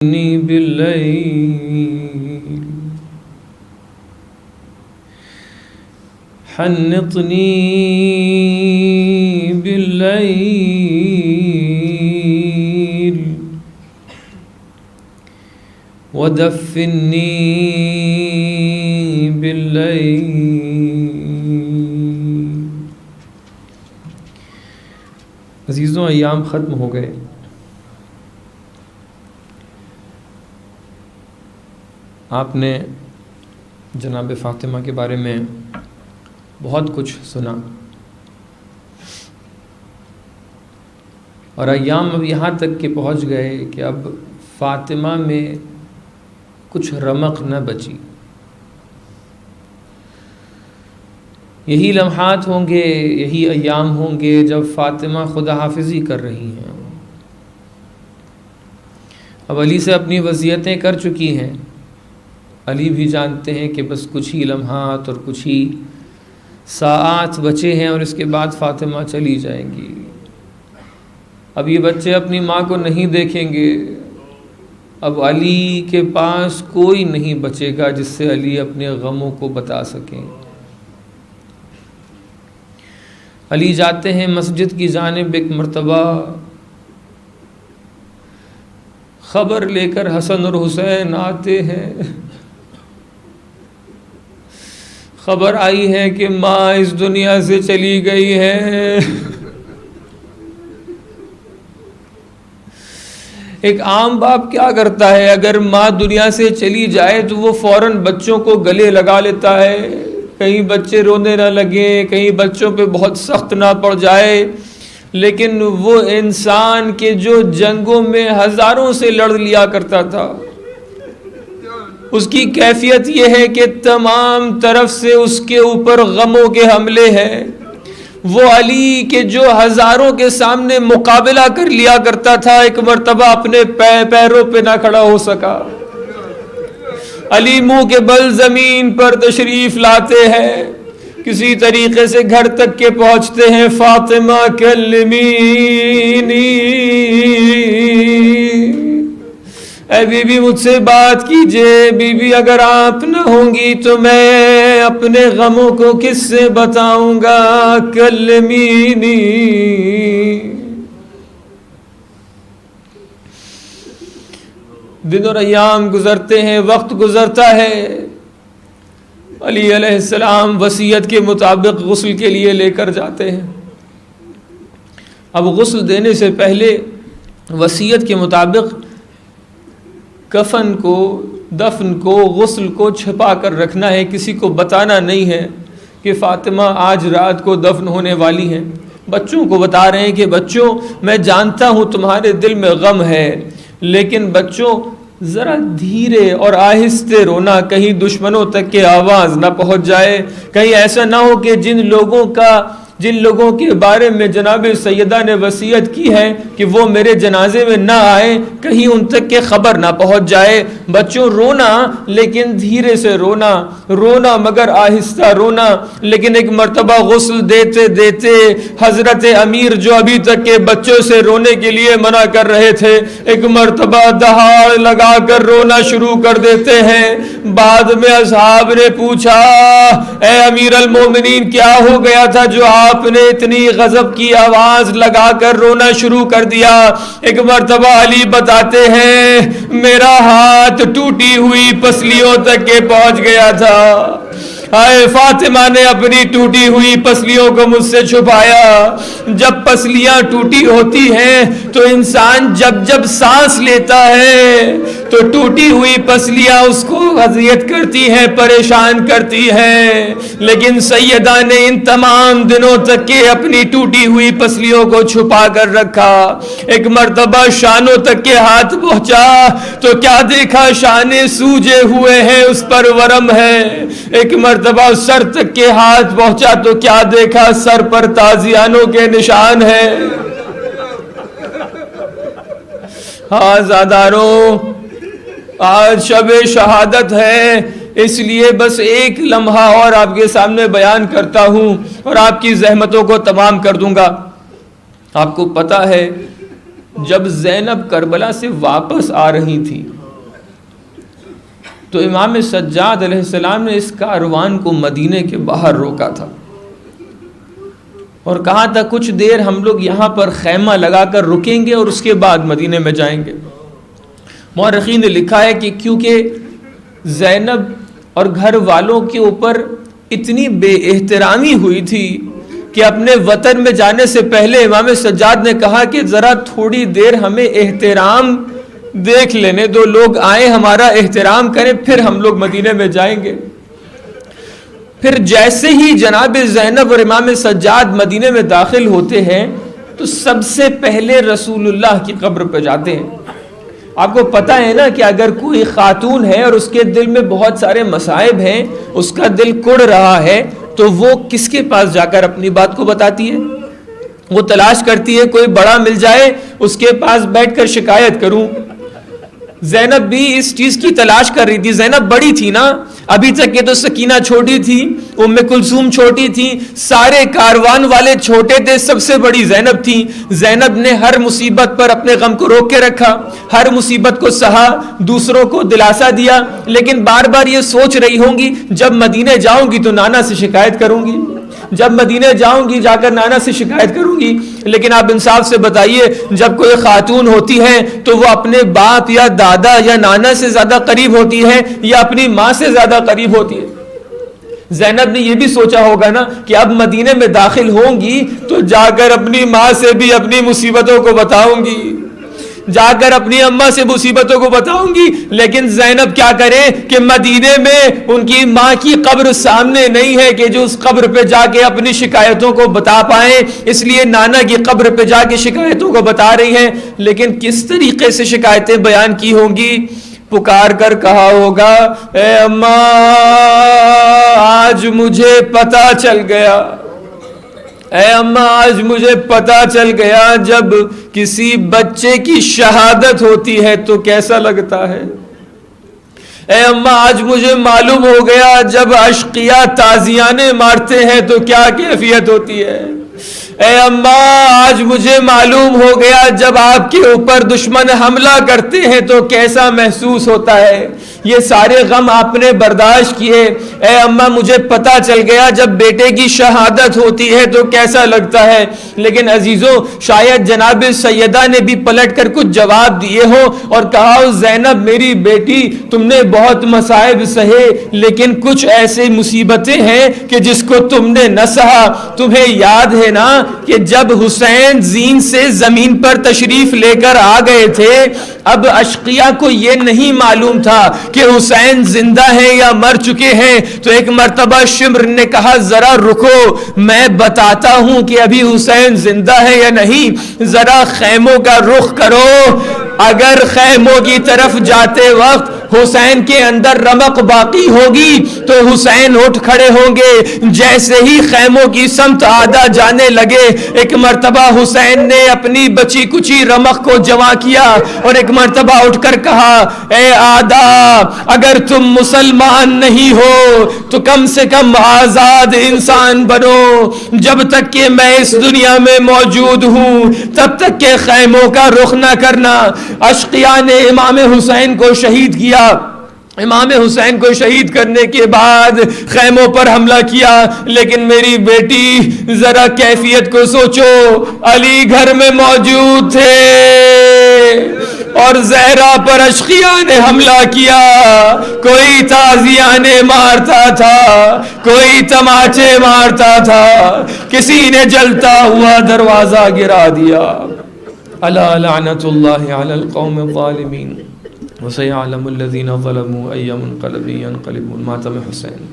بالليل حنطني بالليل ودفني بالليل۔ عزیزوں، ایام ختم ہو گئے۔ آپ نے جناب فاطمہ کے بارے میں بہت کچھ سنا، اور ایام اب یہاں تک کہ پہنچ گئے کہ اب فاطمہ میں کچھ رمق نہ بچی۔ یہی لمحات ہوں گے، یہی ایام ہوں گے جب فاطمہ خدا حافظی کر رہی ہیں۔ اب علی سے اپنی وصیتیں کر چکی ہیں، علی بھی جانتے ہیں کہ بس کچھ ہی لمحات اور کچھ ہی ساعات بچے ہیں اور اس کے بعد فاطمہ چلی جائیں گی۔ اب یہ بچے اپنی ماں کو نہیں دیکھیں گے، اب علی کے پاس کوئی نہیں بچے گا جس سے علی اپنے غموں کو بتا سکیں۔ علی جاتے ہیں مسجد کی جانب، ایک مرتبہ خبر لے کر حسن اور حسین آتے ہیں۔ خبر آئی ہے کہ ماں اس دنیا سے چلی گئی ہے۔ ایک عام باپ کیا کرتا ہے؟ اگر ماں دنیا سے چلی جائے تو وہ فوراً بچوں کو گلے لگا لیتا ہے، کہیں بچے رونے نہ لگیں، کہیں بچوں پہ بہت سخت نہ پڑ جائے۔ لیکن وہ انسان کے جو جنگوں میں ہزاروں سے لڑ لیا کرتا تھا، اس کی کیفیت یہ ہے کہ تمام طرف سے اس کے اوپر غموں کے حملے ہیں۔ وہ علی کے جو ہزاروں کے سامنے مقابلہ کر لیا کرتا تھا، ایک مرتبہ اپنے پیروں پہ نہ کھڑا ہو سکا۔ علی منہ کے بل زمین پر تشریف لاتے ہیں، کسی طریقے سے گھر تک کے پہنچتے ہیں۔ فاطمہ کلمینی، اے بی بی مجھ سے بات کیجئے، بی بی اگر آپ نہ ہوں گی تو میں اپنے غموں کو کس سے بتاؤں گا؟ کلمینی۔ دن اور ایام گزرتے ہیں، وقت گزرتا ہے۔ علی علیہ السلام وصیت کے مطابق غسل کے لیے لے کر جاتے ہیں۔ اب غسل دینے سے پہلے وصیت کے مطابق کفن کو، دفن کو، غسل کو چھپا کر رکھنا ہے، کسی کو بتانا نہیں ہے کہ فاطمہ آج رات کو دفن ہونے والی ہیں۔ بچوں کو بتا رہے ہیں کہ بچوں، میں جانتا ہوں تمہارے دل میں غم ہے، لیکن بچوں ذرا دھیرے اور آہستہ رونا، کہیں دشمنوں تک کے آواز نہ پہنچ جائے، کہیں ایسا نہ ہو کہ جن لوگوں کے بارے میں جناب سیدہ نے وصیت کی ہے کہ وہ میرے جنازے میں نہ آئے، کہیں ان تک کے خبر نہ پہنچ جائے۔ بچوں رونا، لیکن دھیرے سے رونا، رونا مگر آہستہ رونا۔ لیکن ایک مرتبہ غسل دیتے دیتے حضرت امیر، جو ابھی تک کے بچوں سے رونے کے لیے منع کر رہے تھے، ایک مرتبہ دہاڑ لگا کر رونا شروع کر دیتے ہیں۔ بعد میں اصحاب نے پوچھا، اے امیر المومنین کیا ہو گیا تھا جو آپ نے اتنی غضب کی آواز لگا کر رونا شروع کر دیا؟ ایک مرتبہ علی بتاتے ہیں، میرا ہاتھ ٹوٹی ہوئی پسلیوں تک کے پہنچ گیا تھا۔ آئے فاطمہ نے اپنی ٹوٹی ہوئی پسلیوں کو مجھ سے چھپایا۔ جب پسلیاں ٹوٹی ہوتی ہیں تو انسان جب سانس لیتا ہے تو ٹوٹی ہوئی پسلیاں اس کو اذیت کرتی ہیں، پریشان کرتی ہیں، لیکن سیدہ نے ان تمام دنوں تک کے اپنی ٹوٹی ہوئی پسلیوں کو چھپا کر رکھا۔ ایک مرتبہ شانوں تک کے ہاتھ پہنچا تو کیا دیکھا؟ شانے سوجے ہوئے ہیں، اس پر ورم ہے۔ ایک مرتبہ سر تک کے ہاتھ پہنچا تو کیا دیکھا؟ سر پر تازیانوں کے نشان ہیں۔ ہاں زاداروں، آج شب شہادت ہے، اس لیے بس ایک لمحہ اور آپ کے سامنے بیان کرتا ہوں اور آپ کی زحمتوں کو تمام کر دوں گا۔ آپ کو پتا ہے جب زینب کربلا سے واپس آ رہی تھی تو امام سجاد علیہ السلام نے اس کاروان کو مدینے کے باہر روکا تھا اور کہا تھا کچھ دیر ہم لوگ یہاں پر خیمہ لگا کر رکیں گے اور اس کے بعد مدینے میں جائیں گے. مورخین نے لکھا ہے کہ کیونکہ زینب اور گھر والوں کے اوپر اتنی بے احترامی ہوئی تھی کہ اپنے وطن میں جانے سے پہلے امام سجاد نے کہا کہ ذرا تھوڑی دیر ہمیں احترام دیکھ لینے دو, لوگ آئیں ہمارا احترام کریں پھر ہم لوگ مدینے میں جائیں گے. پھر جیسے ہی جناب زینب اور امام سجاد مدینے میں داخل ہوتے ہیں تو سب سے پہلے رسول اللہ کی قبر پہ جاتے ہیں. آپ کو پتہ ہے نا کہ اگر کوئی خاتون ہے اور اس کے دل میں بہت سارے مصائب ہیں, اس کا دل کڑ رہا ہے, تو وہ کس کے پاس جا کر اپنی بات کو بتاتی ہے؟ وہ تلاش کرتی ہے کوئی بڑا مل جائے اس کے پاس بیٹھ کر شکایت کروں. زینب بھی اس چیز کی تلاش کر رہی تھی. زینب بڑی تھی نا, ابھی تک یہ تو سکینہ چھوٹی تھی, ام کلثوم چھوٹی تھی, سارے کاروان والے چھوٹے تھے, سب سے بڑی زینب تھی. زینب نے ہر مصیبت پر اپنے غم کو روک کے رکھا, ہر مصیبت کو سہا, دوسروں کو دلاسا دیا, لیکن بار بار یہ سوچ رہی ہوں گی جب مدینے جاؤں گی تو نانا سے شکایت کروں گی, جب مدینے جاؤں گی جا کر نانا سے شکایت کروں گی. لیکن آپ انصاف سے بتائیے, جب کوئی خاتون ہوتی ہے تو وہ اپنے باپ یا دادا یا نانا سے زیادہ قریب ہوتی ہے یا اپنی ماں سے زیادہ قریب ہوتی ہے؟ زینب نے یہ بھی سوچا ہوگا نا کہ اب مدینے میں داخل ہوں گی تو جا کر اپنی ماں سے بھی اپنی مصیبتوں کو بتاؤں گی, جا کر اپنی اماں سے مصیبتوں کو بتاؤں گی. لیکن زینب کیا کرے کہ مدینے میں ان کی ماں کی قبر سامنے نہیں ہے کہ جو اس قبر پہ جا کے اپنی شکایتوں کو بتا پائیں, اس لیے نانا کی قبر پہ جا کے شکایتوں کو بتا رہی ہیں. لیکن کس طریقے سے شکایتیں بیان کی ہوں گی؟ پکار کر کہا ہوگا, اے اماں آج مجھے پتا چل گیا, اے اماں آج مجھے پتا چل گیا جب کسی بچے کی شہادت ہوتی ہے تو کیسا لگتا ہے. اے اماں آج مجھے معلوم ہو گیا جب اشقیاء تازیانے مارتے ہیں تو کیا کیفیت ہوتی ہے. اے اماں آج مجھے معلوم ہو گیا جب آپ کے اوپر دشمن حملہ کرتے ہیں تو کیسا محسوس ہوتا ہے. یہ سارے غم آپ نے برداشت کیے. اے اماں مجھے پتا چل گیا جب بیٹے کی شہادت ہوتی ہے تو کیسا لگتا ہے. لیکن عزیزوں, شاید جناب سیدہ نے بھی پلٹ کر کچھ جواب دیے ہو اور کہا ہو, زینب میری بیٹی تم نے بہت مصائب سہے, لیکن کچھ ایسے مصیبتیں ہیں کہ جس کو تم نے نہ سہا. تمہیں یاد ہے نا کہ جب حسین زین سے زمین پر تشریف لے کر آ گئے تھے, اب اشقیاء کو یہ نہیں معلوم تھا کہ حسین زندہ ہیں یا مر چکے ہیں. تو ایک مرتبہ شمر نے کہا ذرا رکو, میں بتاتا ہوں کہ ابھی حسین زندہ ہے یا نہیں, ذرا خیموں کا رخ کرو. اگر خیموں کی طرف جاتے وقت حسین کے اندر رمق باقی ہوگی تو حسین اٹھ کھڑے ہوں گے. جیسے ہی خیموں کی سمت آدھا جانے لگے, ایک مرتبہ حسین نے اپنی بچی کچی رمق کو جمع کیا اور ایک مرتبہ اٹھ کر کہا, اے آدھا اگر تم مسلمان نہیں ہو تو کم سے کم آزاد انسان بنو. جب تک کہ میں اس دنیا میں موجود ہوں تب تک کہ خیموں کا رخ نہ کرنا. اشقیاء نے امام حسین کو شہید کیا. امام حسین کو شہید کرنے کے بعد خیموں پر حملہ کیا. لیکن میری بیٹی ذرا کیفیت کو سوچو, علی گھر میں موجود تھے اور زہرا پر اشقیاء نے حملہ کیا. کوئی تازیانے مارتا تھا, کوئی تماچے مارتا تھا, کسی نے جلتا ہوا دروازہ گرا دیا. الا لعنت اللہ علی القوم الظالمین وسيعلم الذين ظلموا أي منقلب ينقلبون. ماتم حسین.